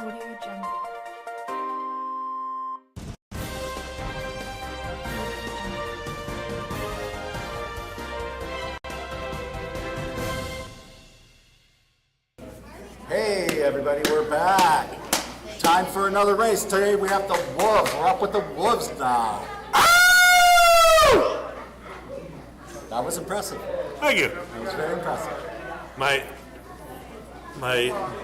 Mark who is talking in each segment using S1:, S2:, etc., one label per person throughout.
S1: Audio Jungle.
S2: Hey everybody, we're back. Time for another race. Today we have the Wolves. We're up with the Wolves now. Ah! That was impressive.
S3: Thank you.
S2: That was very impressive.
S3: My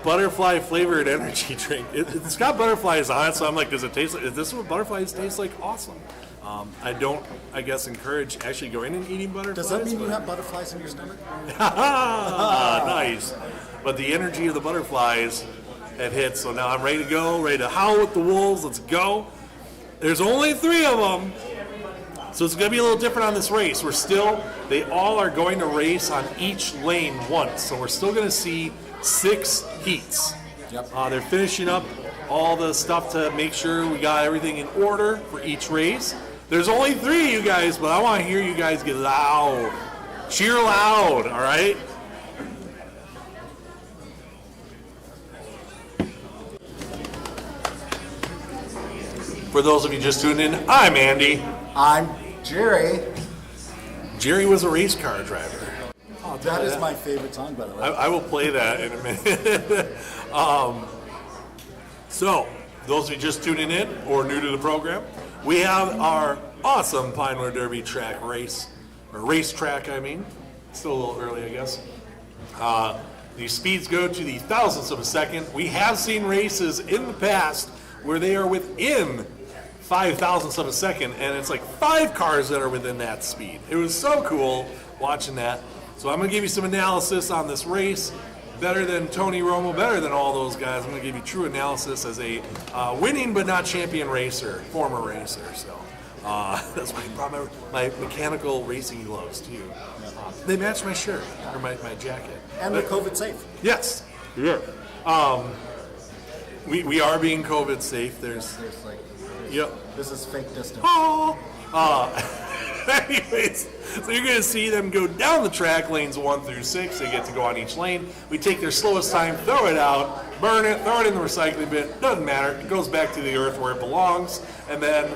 S3: butterfly flavored energy drink. It's got butterflies on it, so I'm like, does it taste like? Is this what butterflies taste like? Awesome. I don't, I guess, encourage actually going and eating butterflies.
S2: Does that mean you have butterflies in your stomach?
S3: Nice. But the energy of the butterflies had hit, so now I'm ready to go, ready to howl with the wolves. Let's go. There's only 3 of them, so it's going to be a little different on this race. They all are going to race on each lane once, so we're still going to see 6 heats.
S2: Yep.
S3: They're finishing up all the stuff to make sure we got everything in order for each race. There's only 3 of you guys, but I want to hear you guys get loud. Cheer loud, all right? For those of you just tuning in, I'm Andy.
S2: I'm Jerry.
S3: Jerry was a race car driver.
S2: That is my favorite song, by the way.
S3: I will play that in a minute. So, those of you just tuning in or new to the program, we have our awesome Pinewood Derby track race, or racetrack, I mean. Still a little early, I guess. These speeds go to the thousandths of a second. We have seen races in the past where they are within 5 thousandths of a second, and it's like 5 cars that are within that speed. It was so cool watching that. So I'm going to give you some analysis on this race. Better than Tony Romo, better than all those guys. I'm going to give you true analysis as a winning but not champion racer, former racer. So that's why I brought my mechanical racing gloves too. They match my shirt or my jacket.
S2: And they're COVID safe.
S3: Yes. Yeah. We are being COVID safe. There's
S2: like,
S3: yep.
S2: This is fake distance.
S3: Anyways, so you're going to see them go down the track, lanes 1 through 6. They get to go on each lane. We take their slowest time, throw it out, burn it, throw it in the recycling bin. Doesn't matter. It goes back to the earth where it belongs. And then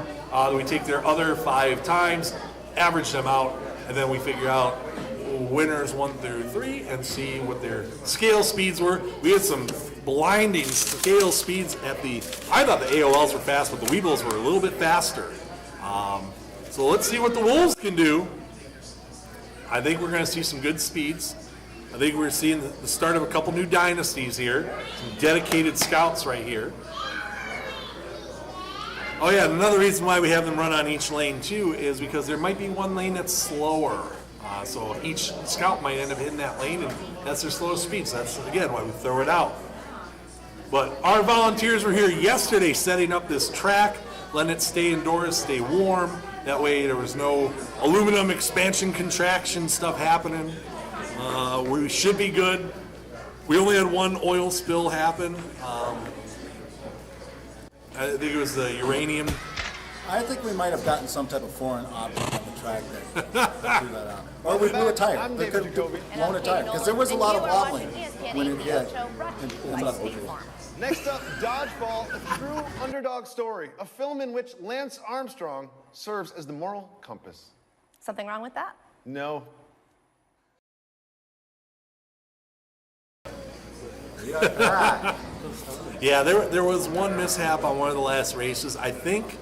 S3: we take their other 5 times, average them out, and then we figure out winners 1 through 3 and see what their scale speeds were. We had some blinding scale speeds at the. I thought the AOLs were fast, but the Weebles were a little bit faster. So let's see what the Wolves can do. I think we're going to see some good speeds. I think we're seeing the start of a couple new dynasties here. Some dedicated scouts right here. Oh yeah, and another reason why we have them run on each lane too is because there might be one lane that's slower. So each scout might end up hitting that lane, and that's their slowest speed. So that's, again, why we throw it out. But our volunteers were here yesterday setting up this track, letting it stay indoors, stay warm. That way there was no aluminum expansion contraction stuff happening. We should be good. We only had 1 oil spill happen. I think it was the uranium.
S2: I think we might have gotten some type of foreign object on the track there. Threw that out. Or we blew a tire. They could have blown a tire. Because there was a lot of wobbling when it hit.
S4: Next up, Dodgeball, a true underdog story. A film in which Lance Armstrong serves as the moral compass.
S5: Something wrong with that?
S4: No.
S3: Yeah, there was one mishap on one of the last races. I think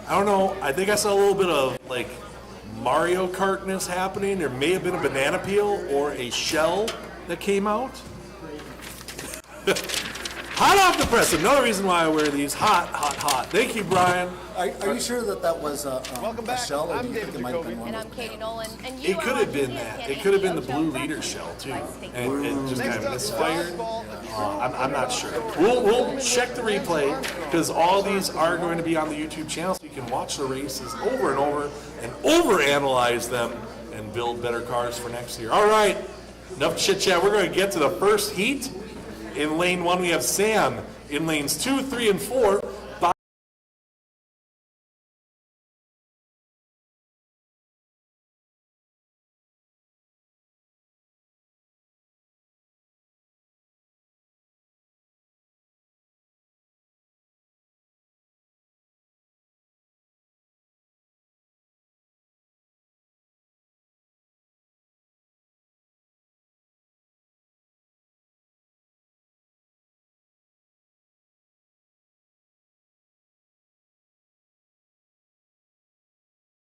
S3: I saw a little bit of like Mario Kartness happening. There may have been a banana peel or a shell that came out. Hot off the press. Another reason why I wear these. Hot, hot, hot. Thank you, Brian.
S2: Are you sure that was a shell? Or
S4: I'm
S2: do you think
S4: David
S2: it might have been
S4: Jacoby.
S2: one
S5: And
S2: of
S5: I'm
S2: those
S5: Katie Nolan. And
S3: It could have been that. It could have been the blue leader shell too, and it just
S4: Next
S3: kind of
S4: up,
S3: misfired.
S4: Dodgeball, a true
S3: I'm not sure. We'll check the replay because all these are going to be on the YouTube channel, so you can watch the races over and over and overanalyze them and build better cars for next year. All right, enough chit chat. We're going to get to the first heat. In lane 1, we have Sam. In lanes 2, 3, and 4,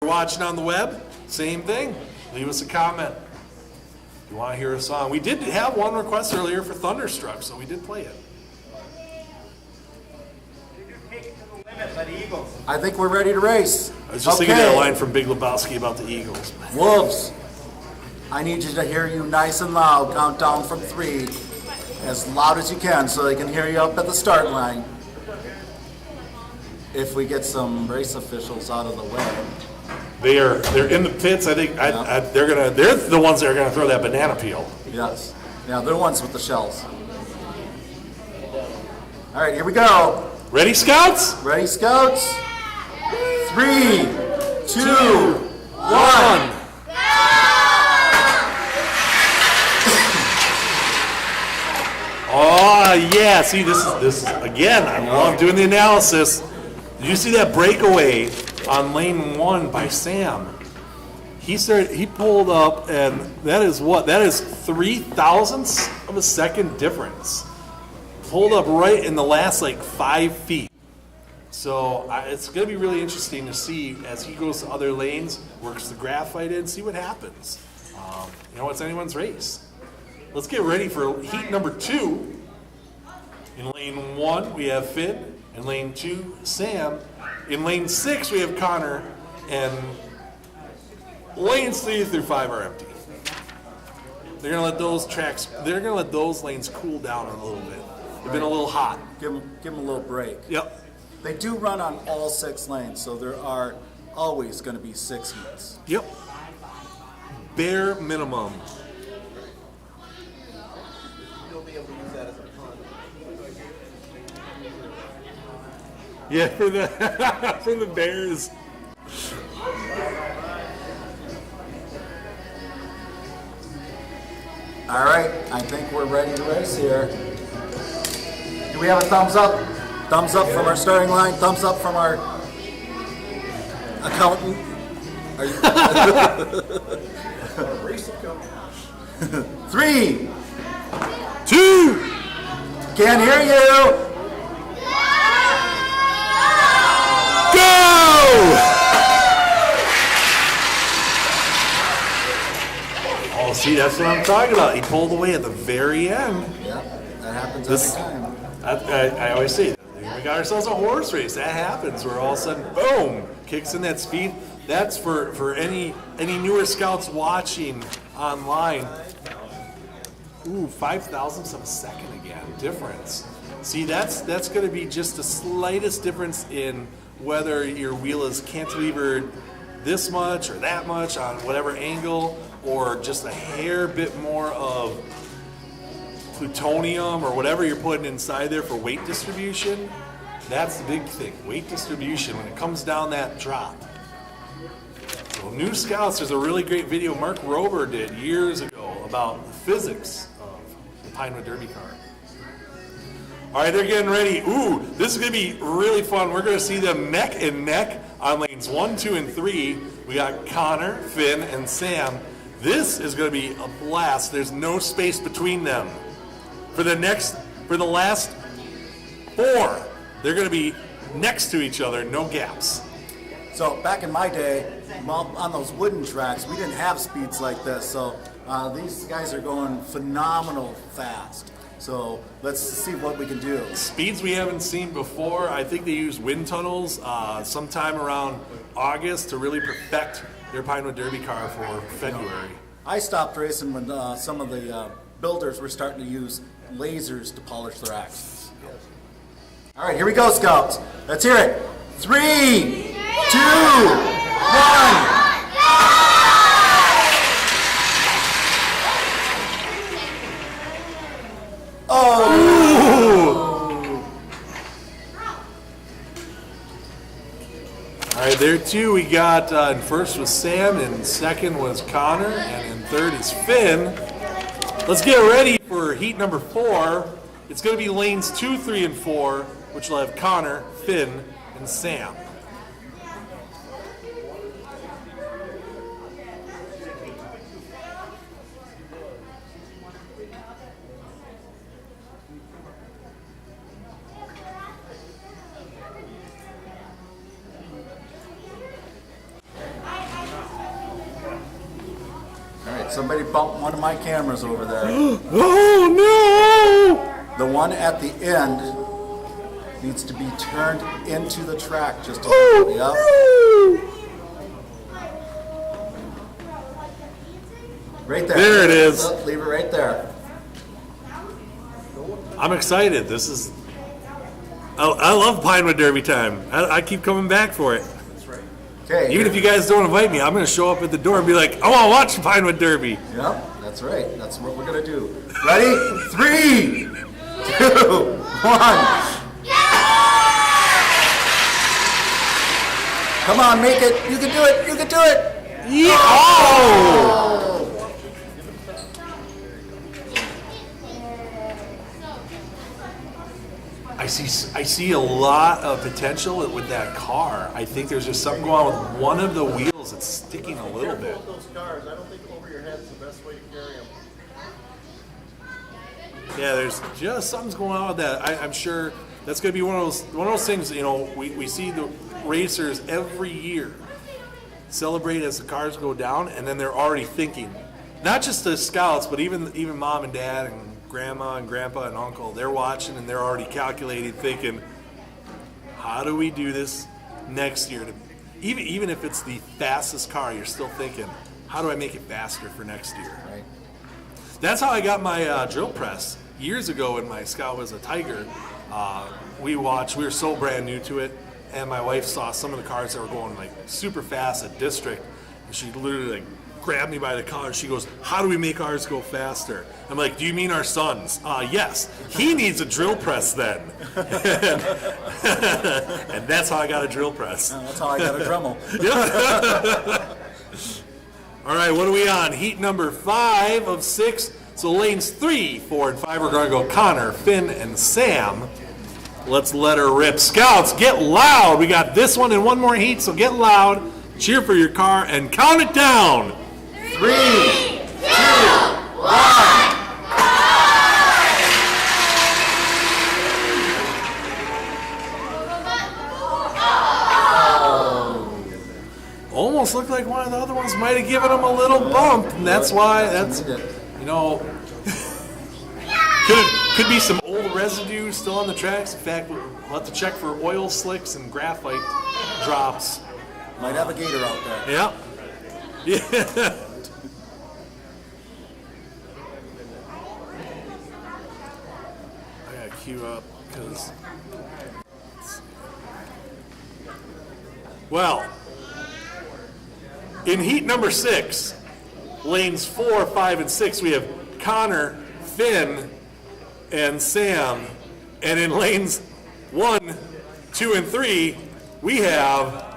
S3: you're watching on the web, same thing. Leave us a comment. If you want to hear a song. We did have one request earlier for Thunderstruck, so we did play it.
S2: I think we're ready to race.
S3: I was just thinking that line from Big Lebowski about the Eagles.
S2: Wolves, I need you to hear you nice and loud. Count down from 3, as loud as you can, so they can hear you up at the start line. If we get some race officials out of the way.
S3: They're in the pits. I think they're the ones that are gonna throw that banana peel.
S2: Yes. Yeah, they're the ones with the shells. All right, here we go.
S3: Ready, Scouts?
S2: Ready, Scouts? 3, 2, 1.
S3: Oh yeah, see this is again, I love doing the analysis. Did you see that breakaway on lane 1 by Sam? He pulled up, and that is 0.003 of a second difference. Pulled up right in the last like 5 feet. So it's going to be really interesting to see as he goes to other lanes, works the graphite in, see what happens. It's anyone's race. Let's get ready for heat number 2. In lane 1, we have Finn. In lane 2, Sam. In lane 6, we have Connor. And lanes 3 through 5 are empty. They're gonna let those lanes cool down a little bit. They've been a little hot.
S2: Give them a little break.
S3: Yep.
S2: They do run on all 6 lanes, so there are always going to be 6 heats.
S3: Yep. Bare minimum.
S1: You'll be able to use that as a pun.
S3: Yeah, for the Bears.
S2: All right, I think we're ready to race here. Do we have a thumbs up? Thumbs up from our starting line, thumbs up from our accountant. Are you? 3,
S3: 2.
S2: can't hear you.
S3: Go! Oh, see, that's what I'm talking about. He pulled away at the very end.
S2: Yeah, that happens every time.
S3: I always say, we got ourselves a horse race. That happens where all of a sudden, boom, kicks in that speed. That's for any newer scouts watching online. Ooh, 0.005 of a second again, difference. See, that's going to be just the slightest difference in whether your wheel is cantilevered this much or that much on whatever angle, or just a hair bit more of plutonium or whatever you're putting inside there for weight distribution. That's the big thing, weight distribution when it comes down that drop. So new scouts, there's a really great video Mark Rober did years ago about the physics of the Pinewood Derby car. All right, they're getting ready. Ooh, this is going to be really fun. We're going to see them neck and neck on lanes 1, 2, and 3. We got Connor, Finn, and Sam. This is going to be a blast. There's no space between them. For the last 4, they're going to be next to each other, no gaps.
S2: So back in my day, on those wooden tracks, we didn't have speeds like this. So these guys are going phenomenal fast. So let's see what we can do.
S3: Speeds we haven't seen before. I think they use wind tunnels sometime around August to really perfect their Pinewood Derby car for February.
S2: I stopped racing when some of the builders were starting to use lasers to polish their axles. All right, here we go, Scouts. Let's hear it. 3, 2, 1.
S3: Oh! All right, there too. We got in first was Sam, and second was Connor, and in third is Finn. Let's get ready for heat number 4. It's going to be lanes 2, 3, and 4, which will have Connor, Finn, and Sam.
S2: Somebody bumped one of my cameras over there.
S3: Oh no!
S2: The one at the end needs to be turned into the track just a little. Yep. Right there.
S3: There it is.
S2: Leave it right there.
S3: I'm excited. This is. I love Pinewood Derby time. I keep coming back for it.
S2: Okay.
S3: Even if you guys don't invite me, I'm going to show up at the door and be like, I want to watch the Pinewood Derby.
S2: Yep, that's right. That's what we're going to do. Ready? 3, 2, 1. Come on, make it. You can do it. You can do it.
S3: Yeah. Oh! I see a lot of potential with that car. I think there's just something going on with one of the wheels that's sticking a little bit.
S1: Those cars, I don't think over your head's the best way to carry them.
S3: Yeah, there's just something's going on with that. I'm sure that's going to be one of those things. You know, we see the racers every year celebrate as the cars go down, and then they're already thinking, not just the scouts, but even mom and dad and grandma and grandpa and uncle. They're watching and they're already calculating, thinking, how do we do this next year? Even if it's the fastest car, you're still thinking, how do I make it faster for next year?
S2: Right.
S3: That's how I got my drill press years ago when my Scout was a Tiger. We were so brand new to it, and my wife saw some of the cars that were going like super fast at district, and she literally like grabbed me by the collar. She goes, how do we make ours go faster? I'm like, do you mean our son's? Yes. He needs a drill press then. And that's how I got a drill press.
S2: That's how I got a Dremel.
S3: All right, what are we on? Heat number 5 of 6. So lanes 3, 4, and 5 are going to go Connor, Finn, and Sam. Let's let her rip. Scouts, get loud. We got this one and one more heat, so get loud. Cheer for your car and count it down.
S2: 3, 2, 1.
S3: Almost looked like one of the other ones might have given him a little bump, and that's why could be some old residue still on the tracks. In fact, we'll have to check for oil slicks and graphite drops.
S2: Might have a gator out there.
S3: Yeah. Yeah. I gotta queue up because. Well, in heat number 6, lanes 4, 5, and 6, we have Connor, Finn, and Sam. And in lanes 1, 2, and 3, we have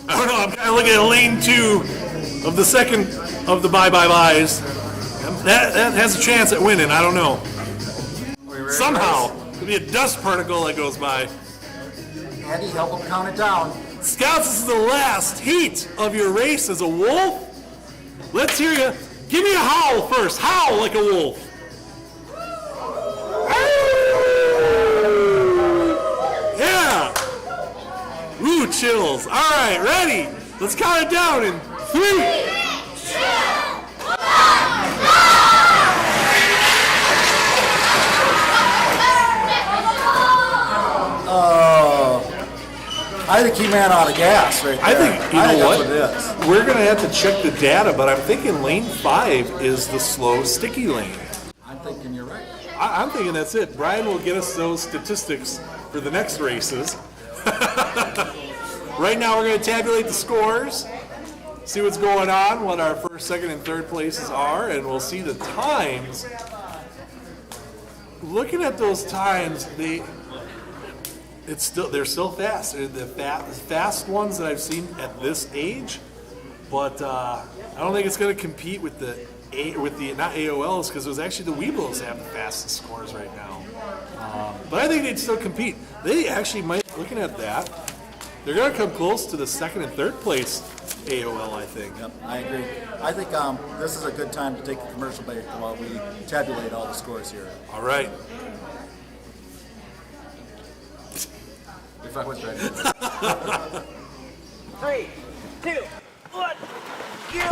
S3: I don't know, I'm kind of looking at lane 2 of the second of the bye-bye-byes. That has a chance at winning, I don't know. Somehow, there'll be a dust particle that goes by.
S2: Andy, help him count it down.
S3: Scouts, this is the last heat of your race as a wolf. Let's hear you. Give me a howl first. Howl like a wolf. Yeah. Ooh, chills. All right, ready? Let's count it down in 3, 2, 1,
S2: I think he ran out of gas right there.
S3: I think, you know what?
S2: That's what it is.
S3: We're going to have to check the data, but I'm thinking lane 5 is the slow, sticky lane.
S2: I'm thinking you're right.
S3: I'm thinking that's it. Brian will get us those statistics for the next races. Right now, we're going to tabulate the scores, see what's going on, what our first, second, and third places are, and we'll see the times. Looking at those times, they're still fast. They're the fast ones that I've seen at this age, but I don't think it's going to compete with the not AOLs, because it was actually the Weeblos that have the fastest scores right now. But I think they'd still compete. They actually might. Looking at that, they're going to come close to the second and third place AOL, I think.
S2: Yep, I agree. I think this is a good time to take a commercial break while we tabulate all the scores here.
S3: All right.
S2: If I was ready.
S5: 3, 2, 1, go!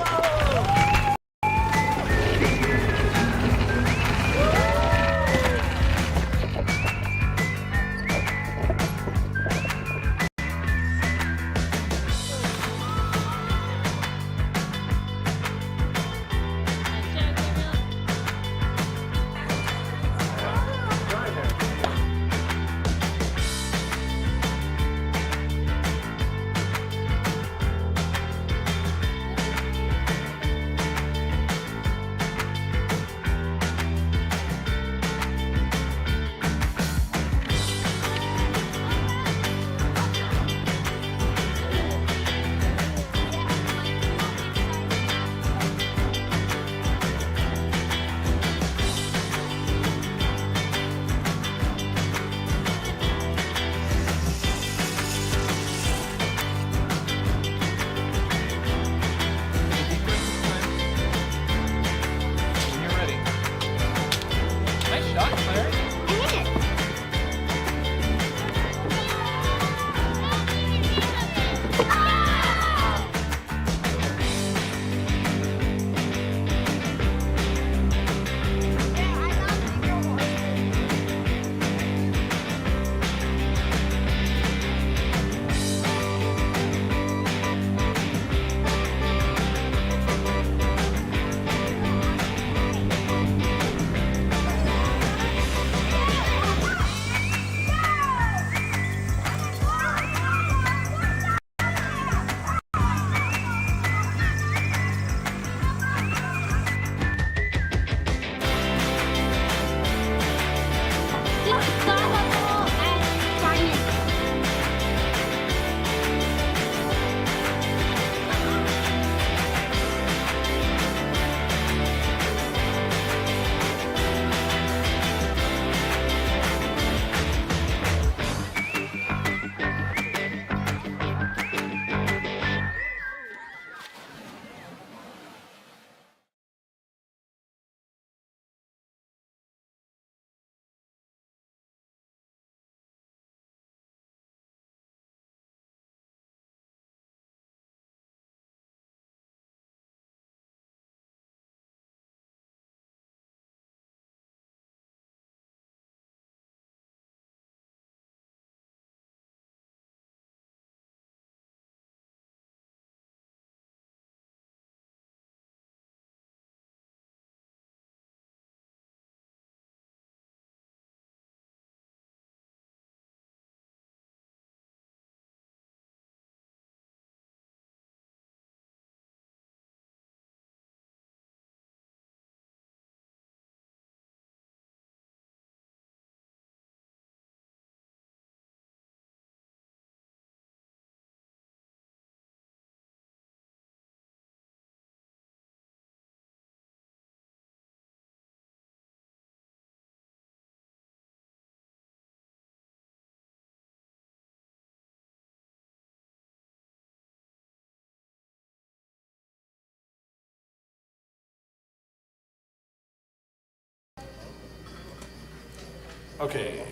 S3: Okay.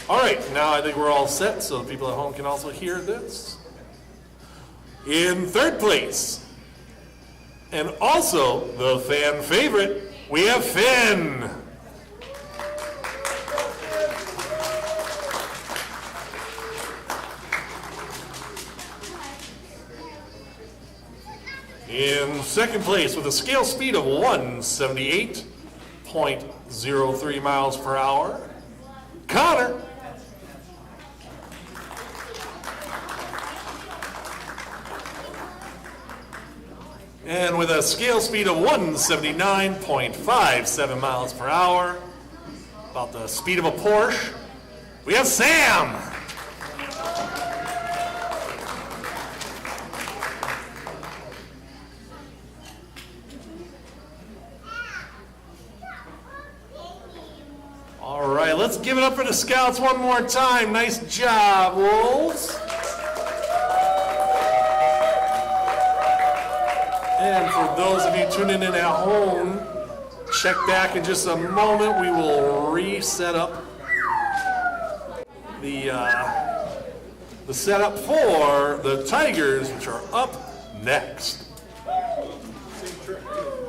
S3: All right, now I think we're all set, so the people at home can also hear this. In third place, and also the fan favorite, we have Finn. In second place, with a scale speed of 178.03 miles per hour, Connor. And with a scale speed of 179.57 miles per hour, about the speed of a Porsche, we have Sam. All right, let's give it up for the Scouts one more time. Nice job, Wolves. And for those of you tuning in at home, check back in just a moment. We will reset up the setup for the Tigers, which are up next.
S1: Same trick too.